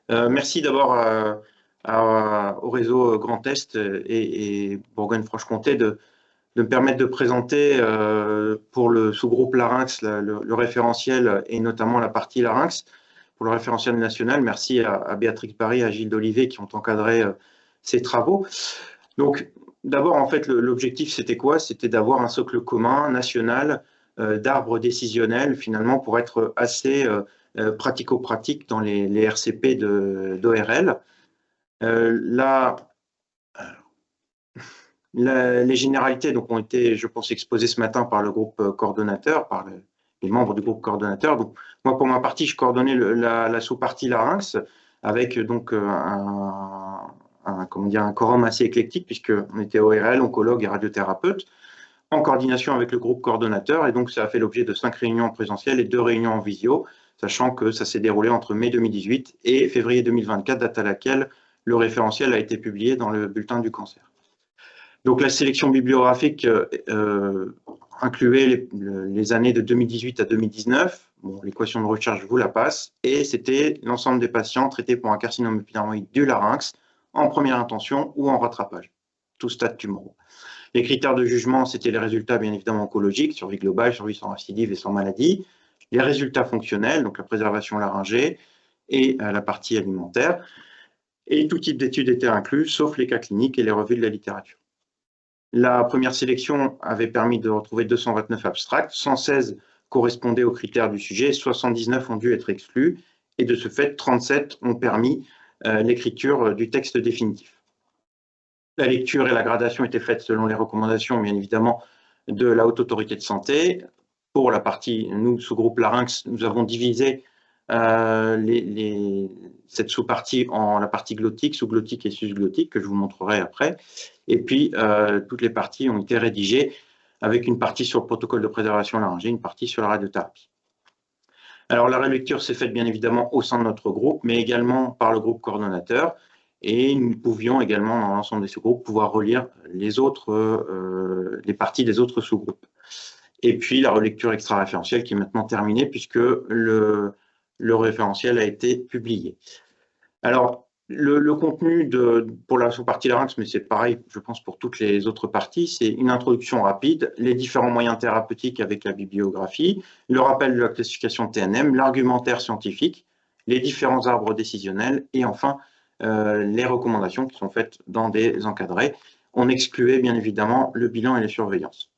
Merci d'abord au réseau Grand Est et Bourgogne-Franche-Comté de me permettre de présenter pour le sous-groupe larynx le référentiel et notamment la partie larynx pour le référentiel national. Merci à Béatrix Paris et à Gilles d'Olivet qui ont encadré ces travaux. Donc, d'abord, en fait, l'objectif, c'était quoi? C'était d'avoir un socle commun national d'arbres décisionnels, finalement, pour être assez pratico-pratique dans les RCP d'ORL. Les généralités donc, ont été, je pense, exposées ce matin par le groupe coordonnateur, par les membres du groupe coordonnateur. Donc, moi, pour ma partie, je coordonnais la sous-partie larynx avec donc comment dire, un quorum assez éclectique, puisqu'on était ORL, oncologue et radiothérapeute, en coordination avec le groupe coordonnateur. Et donc, ça a fait l'objet de 5 réunions en présentiel et 2 réunions en visio, sachant que ça s'est déroulé entre mai 2018 et février 2024, date à laquelle le référentiel a été publié dans le bulletin du cancer. Donc, la sélection bibliographique incluait les années de 2018 à 2019. Bon, l'équation de recherche, je vous la passe. Et c'était l'ensemble des patients traités pour un carcinome épidermoïde du larynx en première intention ou en rattrapage, tout stade tumoraux. Les critères de jugement, c'était les résultats, bien évidemment, oncologiques, survie globale, survie sans récidive et sans maladie, les résultats fonctionnels, donc la préservation laryngée et la partie alimentaire. Et tout type d'études était inclus, sauf les cas cliniques et les revues de la littérature. La première sélection avait permis de retrouver 229 abstracts, 116 correspondaient aux critères du sujet, 79 ont dû être exclus, et de ce fait, 37 ont permis l'écriture du texte définitif. La lecture et la gradation étaient faites selon les recommandations, bien évidemment, de la Haute Autorité de Santé. Pour la partie, nous, sous-groupe larynx, nous avons divisé cette sous-partie en la partie glottique, sous-glottique et sus-glottique, que je vous montrerai après. Et puis, toutes les parties ont été rédigées avec une partie sur le protocole de préservation laryngée, une partie sur la radiothérapie. Alors, la relecture s'est faite bien évidemment au sein de notre groupe, mais également par le groupe coordonnateur. Et nous pouvions également, dans l'ensemble des sous-groupes, pouvoir relire les parties des autres sous-groupes. Et puis, la relecture extra-référentielle qui est maintenant terminée puisque le référentiel a été publié. Alors, le contenu pour la sous-partie larynx, mais c'est pareil, je pense, pour toutes les autres parties, c'est une introduction rapide, les différents moyens thérapeutiques avec la bibliographie, le rappel de la classification TNM, l'argumentaire scientifique, les différents arbres décisionnels et enfin, les recommandations qui sont faites dans des encadrés. On excluait bien évidemment le bilan et les surveillances.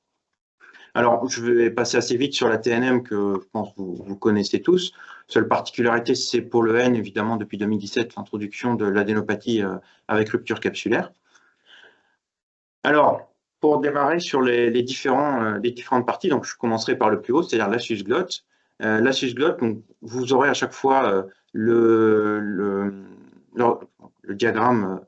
Alors, je vais passer assez vite sur la TNM que je pense que vous connaissez tous. Seule particularité, c'est pour le N, évidemment, depuis 2017, l'introduction de l'adénopathie avec rupture capsulaire. Alors, pour démarrer sur les différentes parties, donc je commencerai par le plus haut, c'est-à-dire la susglotte. La susglotte, donc, vous aurez à chaque fois le diagramme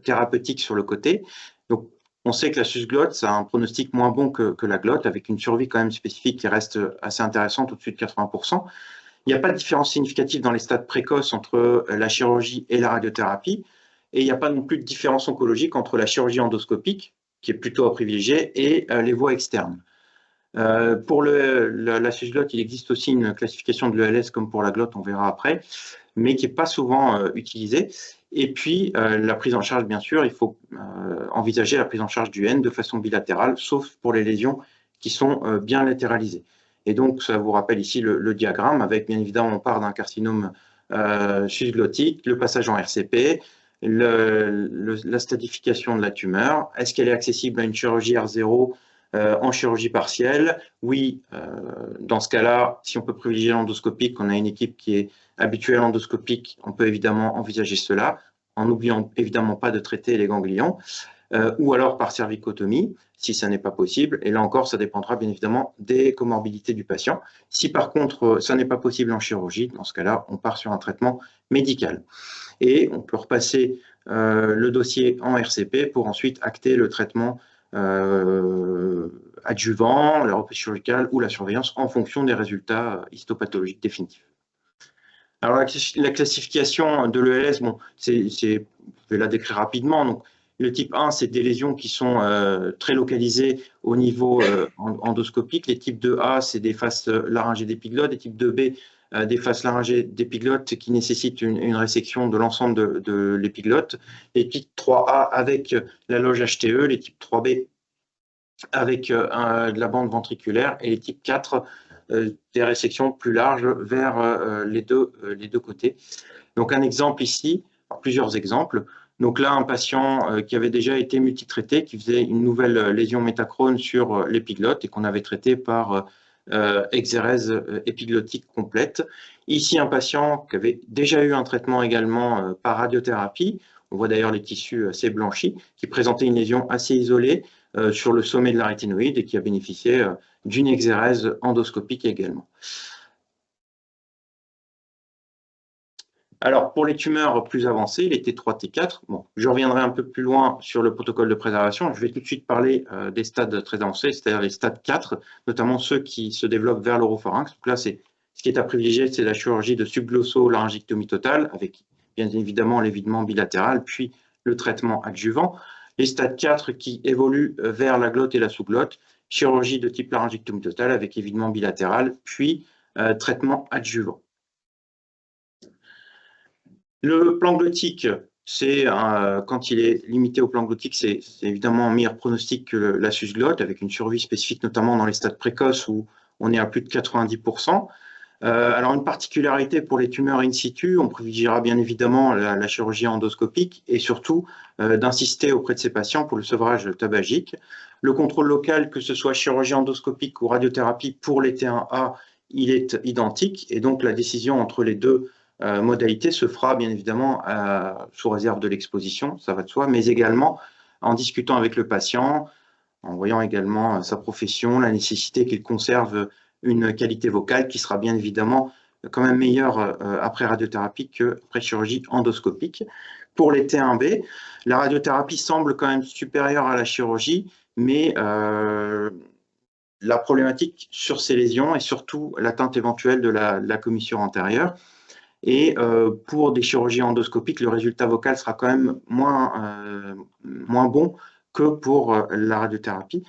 thérapeutique sur le côté. Donc, on sait que la susglotte, ça a un pronostic moins bon que la glotte, avec une survie quand même spécifique qui reste assez intéressante, au-dessus de 80%. Il n'y a pas de différence significative dans les stades précoces entre la chirurgie et la radiothérapie. Et il n'y a pas non plus de différence oncologique entre la chirurgie endoscopique, qui est plutôt à privilégier, et les voies externes. Pour la susglotte, il existe aussi une classification de l'ELS comme pour la glotte, on verra après, mais qui n'est pas souvent utilisée. Et puis, la prise en charge, bien sûr, il faut envisager la prise en charge du N de façon bilatérale, sauf pour les lésions qui sont bien latéralisées. Et donc, ça vous rappelle ici le diagramme, avec bien évidemment, on part d'un carcinome susglottique, le passage en RCP, la stadification de la tumeur. Est-ce qu'elle est accessible à une chirurgie R0 en chirurgie partielle? Oui, dans ce cas-là, si on peut privilégier l'endoscopique, on a une équipe qui est habituée à l'endoscopique, on peut évidemment envisager cela, en n'oubliant évidemment pas de traiter les ganglions, ou alors par cervicotomie, si ça n'est pas possible. Et là encore, ça dépendra bien évidemment des comorbidités du patient. Si par contre, ça n'est pas possible en chirurgie, dans ce cas-là, on part sur un traitement médical. Et on peut repasser le dossier en RCP pour ensuite acter le traitement adjuvant, la reprise chirurgicale ou la surveillance en fonction des résultats histopathologiques définitifs. Alors, la classification de l'ELS, bon, je vais la décrire rapidement. Donc, le type 1, c'est des lésions qui sont très localisées au niveau endoscopique. Les types 2A, c'est des faces laryngées d'épiglotte. Les types 2B, des faces laryngées d'épiglotte qui nécessitent une résection de l'ensemble de l'épiglotte, les types 3A avec la loge HTE, les types 3B avec de la bande ventriculaire et les types 4 des résections plus larges vers les deux côtés. Donc un exemple ici, plusieurs exemples. Donc là, un patient qui avait déjà été multitraité, qui faisait une nouvelle lésion métachrone sur l'épiglotte et qu'on avait traité par exérèse épiglottique complète. Ici, un patient qui avait déjà eu un traitement également par radiothérapie. On voit d'ailleurs les tissus assez blanchis, qui présentait une lésion assez isolée sur le sommet de la rétinoïde et qui a bénéficié d'une exérèse endoscopique également. Alors, pour les tumeurs plus avancées, les T3, T4, bon, je reviendrai un peu plus loin sur le protocole de préservation. Je vais tout de suite parler des stades très avancés, c'est-à-dire les stades 4, notamment ceux qui se développent vers l'oropharynx. Donc là, ce qui est à privilégier, c'est la chirurgie de subglosso-laryngectomie totale, avec bien évidemment l'évidement bilatéral, puis le traitement adjuvant. Les stades 4 qui évoluent vers la glotte et la sous-glotte, chirurgie de type laryngectomie totale avec évidement bilatéral, puis traitement adjuvant. Le plan glottique, quand il est limité au plan glottique, c'est évidemment un meilleur pronostic que la susglotte, avec une survie spécifique, notamment dans les stades précoces où on est à plus de 90%. Alors, une particularité pour les tumeurs in situ, on privilégiera bien évidemment la chirurgie endoscopique et surtout d'insister auprès de ces patients pour le sevrage tabagique. Le contrôle local, que ce soit chirurgie endoscopique ou radiothérapie pour les T1A, il est identique et donc la décision entre les deux modalités se fera bien évidemment sous réserve de l'exposition, ça va de soi, mais également en discutant avec le patient, en voyant également sa profession, la nécessité qu'il conserve une qualité vocale qui sera bien évidemment quand même meilleure après radiothérapie qu'après chirurgie endoscopique. Pour les T1B, la radiothérapie semble quand même supérieure à la chirurgie, mais la problématique sur ces lésions est surtout l'atteinte éventuelle de la commissure antérieure. Et pour des chirurgies endoscopiques, le résultat vocal sera quand même moins bon que pour la radiothérapie.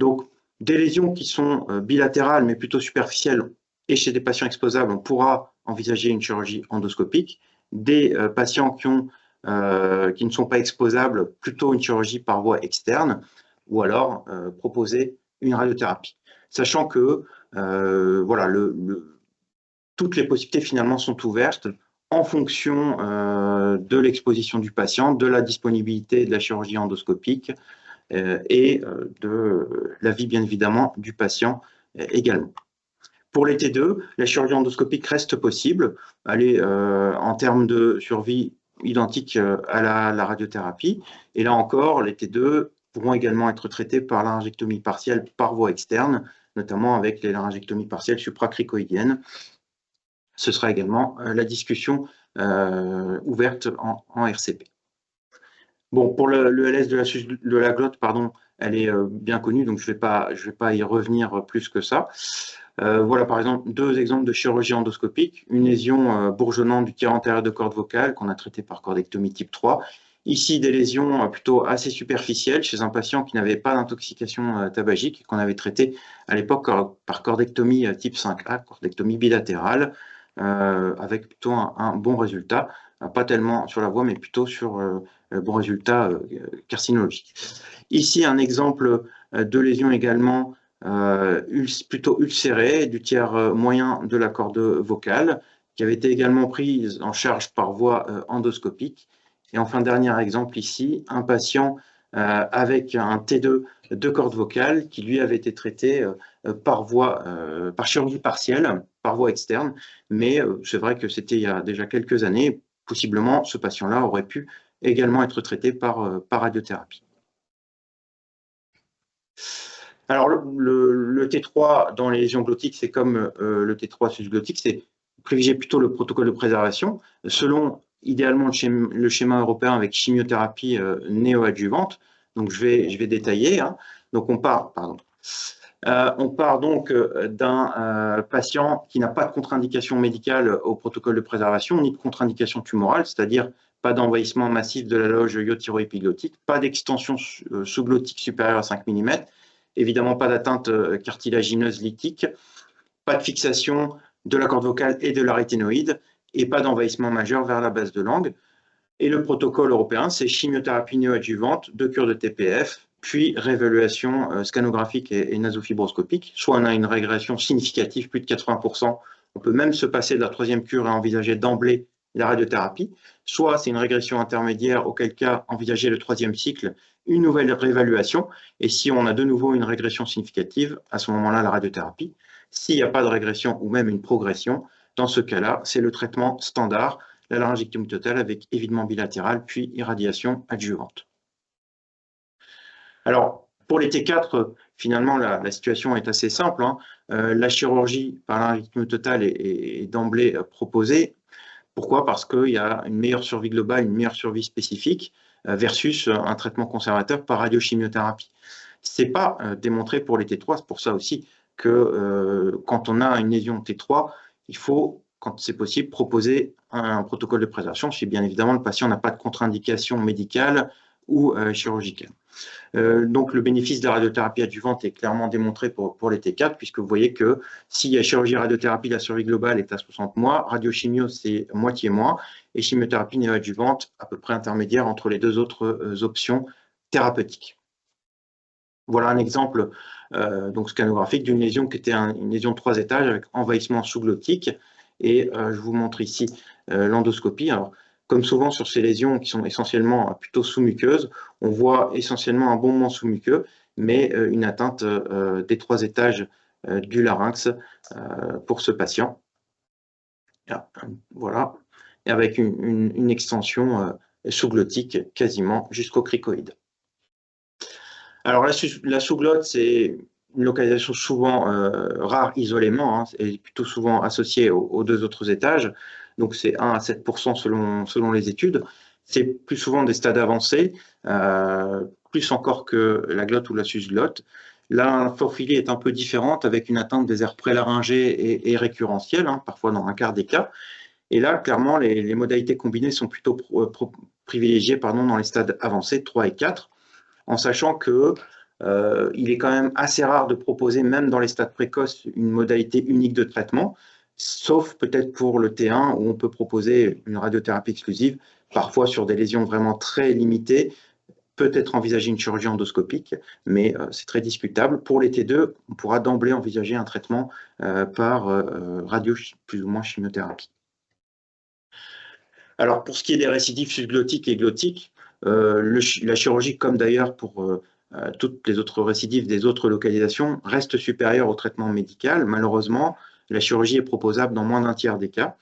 Donc, des lésions qui sont bilatérales, mais plutôt superficielles, et chez des patients exposables, on pourra envisager une chirurgie endoscopique. Des patients qui ne sont pas exposables, plutôt une chirurgie par voie externe, ou alors proposer une radiothérapie. Sachant que voilà, toutes les possibilités finalement sont ouvertes en fonction de l'exposition du patient, de la disponibilité de la chirurgie endoscopique et de l'avis bien évidemment du patient également. Pour les T2, la chirurgie endoscopique reste possible. Elle est en termes de survie identique à la radiothérapie. Et là encore, les T2 pourront également être traités par laryngectomie partielle par voie externe, notamment avec les laryngectomies partielles supracricoïdiennes. Ce sera également la discussion ouverte en RCP. Bon, pour le LS de la glotte, pardon, elle est bien connue, donc je ne vais pas y revenir plus que ça. Voilà par exemple deux exemples de chirurgie endoscopique. Une lésion bourgeonnante du tiers antérieur de corde vocale qu'on a traitée par cordectomie type 3. Ici, des lésions plutôt assez superficielles chez un patient qui n'avait pas d'intoxication tabagique, qu'on avait traité à l'époque par cordectomie type 5A, cordectomie bilatérale, avec plutôt un bon résultat, pas tellement sur la voie, mais plutôt sur bon résultat carcinologique. Ici, un exemple de lésion également plutôt ulcérée du tiers moyen de la corde vocale, qui avait été également prise en charge par voie endoscopique. Et enfin, dernier exemple ici, un patient avec un T2 de corde vocale qui lui avait été traité par chirurgie partielle, par voie externe, mais c'est vrai que c'était il y a déjà quelques années, possiblement ce patient-là aurait pu également être traité par radiothérapie. Alors le T3 dans les lésions glottiques, c'est comme le T3 susglottique, c'est privilégier plutôt le protocole de préservation, selon idéalement le schéma européen avec chimiothérapie néoadjuvante. Donc je vais détailler. Hein. Donc on part donc d'un patient qui n'a pas de contre-indication médicale au protocole de préservation, ni de contre-indication tumorale, c'est-à-dire pas d'envahissement massif de la loge iotyro-épiglottique, pas d'extension sous-glottique supérieure à 5 mm, évidemment pas d'atteinte cartilagineuse lytique, pas de fixation de la corde vocale et de la rétinoïde, et pas d'envahissement majeur vers la base de langue. Et le protocole européen, c'est chimiothérapie néoadjuvante, 2 cures de TPF, puis réévaluation scanographique et nasofibroscopique. Soit on a une régression significative, plus de 80%, on peut même se passer de la 3e cure et envisager d'emblée la radiothérapie. Soit c'est une régression intermédiaire, auquel cas envisager le 3e cycle, une nouvelle réévaluation. Et si on a de nouveau une régression significative, à ce moment-là, la radiothérapie. S'il n'y a pas de régression ou même une progression, dans ce cas-là, c'est le traitement standard, la laryngectomie totale avec évidement bilatéral, puis irradiation adjuvante. Alors, pour les T4, finalement, la situation est assez simple. La chirurgie par laryngectomie totale est d'emblée proposée. Pourquoi? Parce qu'il y a une meilleure survie globale, une meilleure survie spécifique versus un traitement conservateur par radiochimiothérapie. Ce n'est pas démontré pour les T3, c'est pour ça aussi que quand on a une lésion T3, il faut, quand c'est possible, proposer un protocole de préservation si bien évidemment le patient n'a pas de contre-indication médicale ou chirurgicale. Donc le bénéfice de la radiothérapie adjuvante est clairement démontré pour les T4, puisque vous voyez que s'il y a chirurgie radiothérapie, la survie globale est à 60 mois, radiochimio c'est moitié moins, et chimiothérapie néoadjuvante à peu près intermédiaire entre les deux autres options thérapeutiques. Voilà un exemple donc scanographique d'une lésion qui était une lésion de 3 étages avec envahissement sous-glottique. Et je vous montre ici l'endoscopie. Alors, comme souvent sur ces lésions qui sont essentiellement plutôt sous-muqueuses, on voit essentiellement un bombement sous-muqueux, mais une atteinte des 3 étages du larynx pour ce patient. Voilà, et avec une extension sous-glottique quasiment jusqu'au cricoïde. Alors la sous-glotte, c'est une localisation souvent rare isolément, et plutôt souvent associée aux 2 autres étages. Donc c'est 1 à 7% selon les études. C'est plus souvent des stades avancés, plus encore que la glotte ou la susglotte. L'infophilie est un peu différente avec une atteinte des aires prélaryngées et récurrentielles, parfois dans un quart des cas. Et là, clairement, les modalités combinées sont plutôt privilégiées dans les stades avancés, 3 et 4. En sachant que il est quand même assez rare de proposer, même dans les stades précoces, une modalité unique de traitement, sauf peut-être pour le T1 où on peut proposer une radiothérapie exclusive, parfois sur des lésions vraiment très limitées, peut-être envisager une chirurgie endoscopique, mais c'est très discutable. Pour les T2, on pourra d'emblée envisager un traitement par radio plus ou moins chimiothérapie. Alors pour ce qui est des récidives susglottiques et glottiques, la chirurgie, comme d'ailleurs pour toutes les autres récidives des autres localisations, reste supérieure au traitement médical. Malheureusement, la chirurgie est proposable dans moins d'un tiers des cas.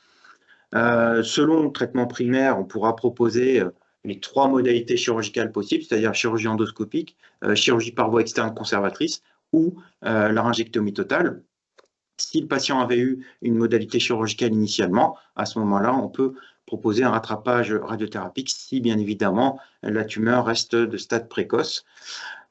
Selon le traitement primaire, on pourra proposer les 3 modalités chirurgicales possibles, c'est-à-dire chirurgie endoscopique, chirurgie par voie externe conservatrice ou laryngectomie totale. Si le patient avait eu une modalité chirurgicale initialement, à ce moment-là, on peut proposer un rattrapage radiothérapique si, bien évidemment, la tumeur reste de stade précoce,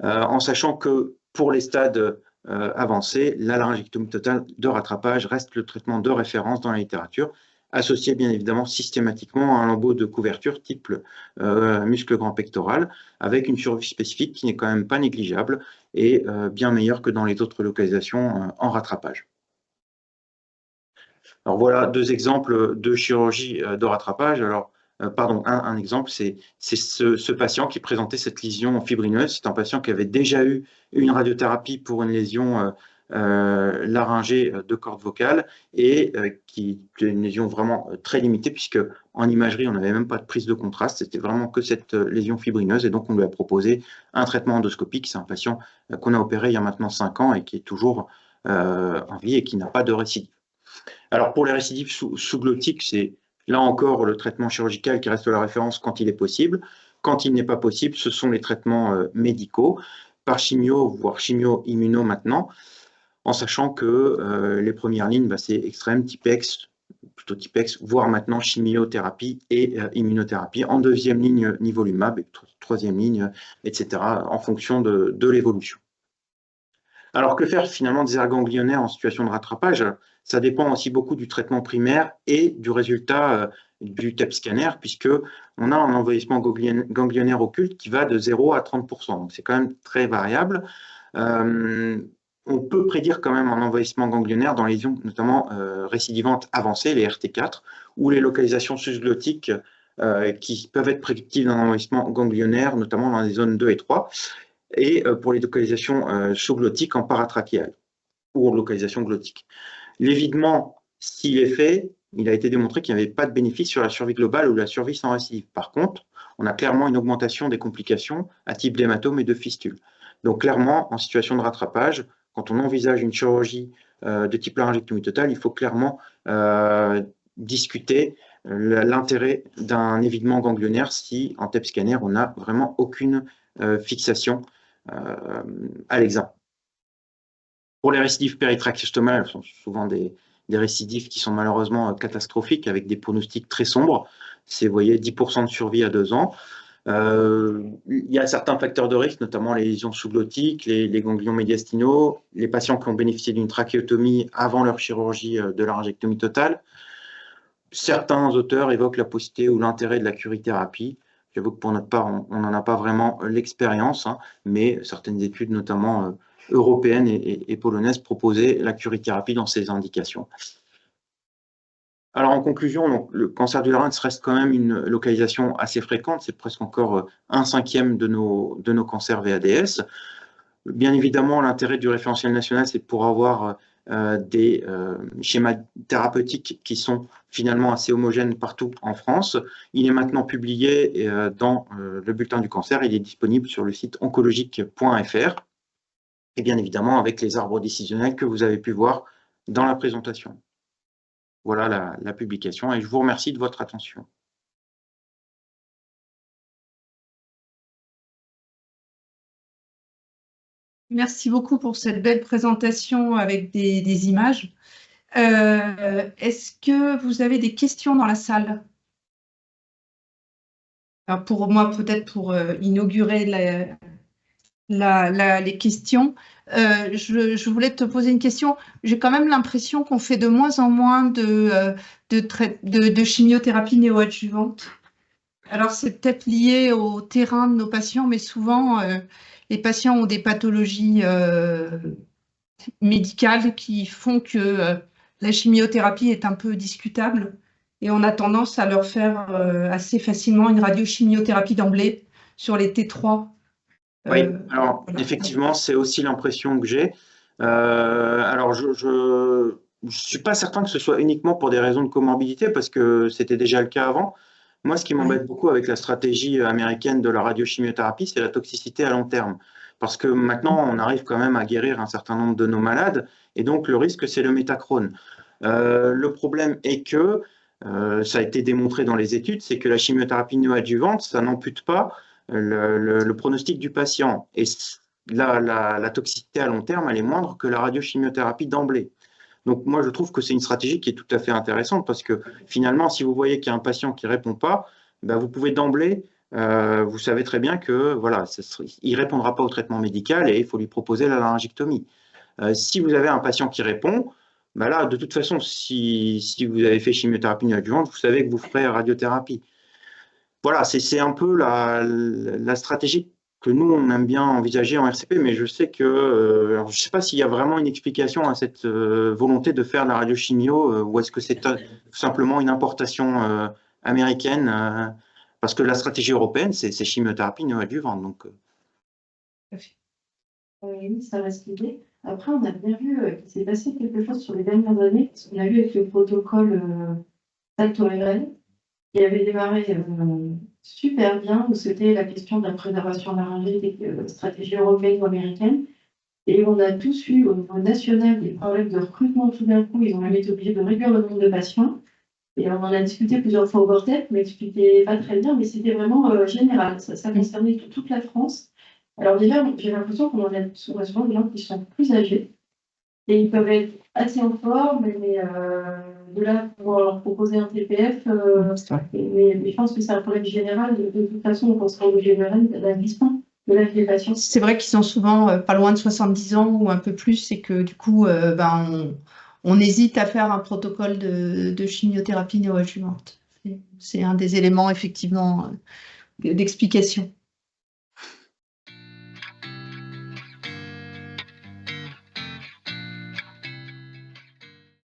en sachant que pour les stades avancés, la laryngectomie totale de rattrapage reste le traitement de référence dans la littérature, associé bien évidemment systématiquement à un lambeau de couverture type muscle grand pectoral, avec une survie spécifique qui n'est quand même pas négligeable et bien meilleure que dans les autres localisations en rattrapage. Alors voilà 2 exemples de chirurgie de rattrapage. Alors, pardon, un exemple, c'est ce patient qui présentait cette lésion fibrineuse. C'est un patient qui avait déjà eu une radiothérapie pour une lésion laryngée de corde vocale et qui était une lésion vraiment très limitée puisque en imagerie, on n'avait même pas de prise de contraste. C'était vraiment que cette lésion fibrineuse et donc on lui a proposé un traitement endoscopique. C'est un patient qu'on a opéré il y a maintenant 5 ans et qui est toujours en vie et qui n'a pas de récidive. Alors pour les récidives sous-glottiques, c'est là encore le traitement chirurgical qui reste la référence quand il est possible. Quand il n'est pas possible, ce sont les traitements médicaux, par chimio, voire chimio-immuno maintenant, en sachant que les premières lignes, c'est extrême, Tipex, plutôt Tipex, voire maintenant chimiothérapie et immunothérapie. En 2e ligne, nivolumab, et 3e ligne, etc., en fonction de l'évolution. Alors que faire finalement des aires ganglionnaires en situation de rattrapage? Ça dépend aussi beaucoup du traitement primaire et du résultat du TEP scanner, puisqu'on a un envahissement ganglionnaire occulte qui va de 0 à 30%. Donc c'est quand même très variable. on peut prédire quand même un envahissement ganglionnaire dans les lésions notamment récidivantes avancées, les RT4, ou les localisations susglottiques qui peuvent être prédictives d'un envahissement ganglionnaire, notamment dans les zones 2 et 3, et pour les localisations sous-glottiques en paratrachéal ou en localisation glottique. L'évidement, s'il est fait, il a été démontré qu'il n'y avait pas de bénéfice sur la survie globale ou la survie sans récidive. Par contre, on a clairement une augmentation des complications à type d'hématome et de fistule. Donc clairement, en situation de rattrapage, quand on envisage une chirurgie de type laryngectomie totale, il faut clairement discuter l'intérêt d'un évidement ganglionnaire si en TEP scanner, on n'a vraiment aucune fixation à l'examen. Pour les récidives péritrachéostomales, ce sont souvent des récidives qui sont malheureusement catastrophiques avec des pronostics très sombres. C'est, vous voyez, 10% de survie à 2 ans. Il y a certains facteurs de risque, notamment les lésions sous-glottiques, les ganglions médiastinaux, les patients qui ont bénéficié d'une trachéotomie avant leur chirurgie de laryngectomie totale. Certains auteurs évoquent la possibilité ou l'intérêt de la curithérapie. J'avoue que pour notre part, on n'en a pas vraiment l'expérience, hein, mais certaines études, notamment européennes et polonaises, proposaient la curithérapie dans ces indications. Alors en conclusion, donc, le cancer du larynx reste quand même une localisation assez fréquente, c'est presque encore 1/5 de nos cancers VADS. Bien évidemment, l'intérêt du référentiel national, c'est pour avoir des schémas thérapeutiques qui sont finalement assez homogènes partout en France. Il est maintenant publié dans le bulletin du cancer, il est disponible sur le site oncologique.fr et bien évidemment avec les arbres décisionnels que vous avez pu voir dans la présentation. Voilà la publication et je vous remercie de votre attention. Merci beaucoup pour cette belle présentation avec des images. Est-ce que vous avez des questions dans la salle? Alors pour moi, peut-être pour inaugurer les questions, je voulais te poser une question. J'ai quand même l'impression qu'on fait de moins en moins de chimiothérapie néoadjuvante. Alors, c'est peut-être lié au terrain de nos patients, mais souvent, les patients ont des pathologies médicales qui font que la chimiothérapie est un peu discutable et on a tendance à leur faire assez facilement une radiochimiothérapie d'emblée sur les T3. Oui, alors voilà. Effectivement, c'est aussi l'impression que j'ai. Alors, je ne suis pas certain que ce soit uniquement pour des raisons de comorbidité, parce que c'était déjà le cas avant. Moi, ce qui m'embête beaucoup avec la stratégie américaine de la radiochimiothérapie, c'est la toxicité à long terme. Parce que maintenant, on arrive quand même à guérir un certain nombre de nos malades, et donc le risque, c'est le métachrone. Le problème est que, ça a été démontré dans les études, c'est que la chimiothérapie néoadjuvante, ça n'ampute pas le pronostic du patient. Et la toxicité à long terme, elle est moindre que la radiochimiothérapie d'emblée. Donc moi, je trouve que c'est une stratégie qui est tout à fait intéressante parce que finalement, si vous voyez qu'il y a un patient qui ne répond pas, ben vous pouvez d'emblée, vous savez très bien que voilà, il ne répondra pas au traitement médical et il faut lui proposer la laryngectomie. Si vous avez un patient qui répond, ben là, de toute façon, si vous avez fait chimiothérapie néoadjuvante, vous savez que vous ferez radiothérapie. Voilà, c'est un peu la stratégie que nous, on aime bien envisager en RCP, mais je sais que, alors je ne sais pas s'il y a vraiment une explication à cette volonté de faire de la radiochimio, ou est-ce que c'est tout simplement une importation américaine, parce que la stratégie européenne, c'est chimiothérapie néoadjuvante. Donc, oui, ça reste l'idée. Après, on a bien vu qu'il s'est passé quelque chose sur les dernières années, parce qu'on a vu avec le protocole Salto-RL, qui avait démarré super bien, où c'était la question de la préservation laryngée des stratégies européennes ou américaines. Et on a tous eu au niveau national des problèmes de recrutement tout d'un coup. Ils ont même été obligés de réduire le nombre de patients. Et on en a discuté plusieurs fois au Vortex, mais m'expliquait pas très bien, mais c'était vraiment général. Ça concernait toute la France. Alors déjà, j'ai l'impression qu'on en a souvent des gens qui sont plus âgés. Et ils peuvent être assez en forme, mais de là, pour leur proposer un TPF, mais je pense que c'est un problème général. De toute façon, on pensera au général de la glissement de l'âge des patients. C'est vrai qu'ils sont souvent pas loin de 70 ans ou un peu plus, et que du coup, on hésite à faire un protocole de chimiothérapie néoadjuvante. C'est un des éléments, effectivement, d'explication.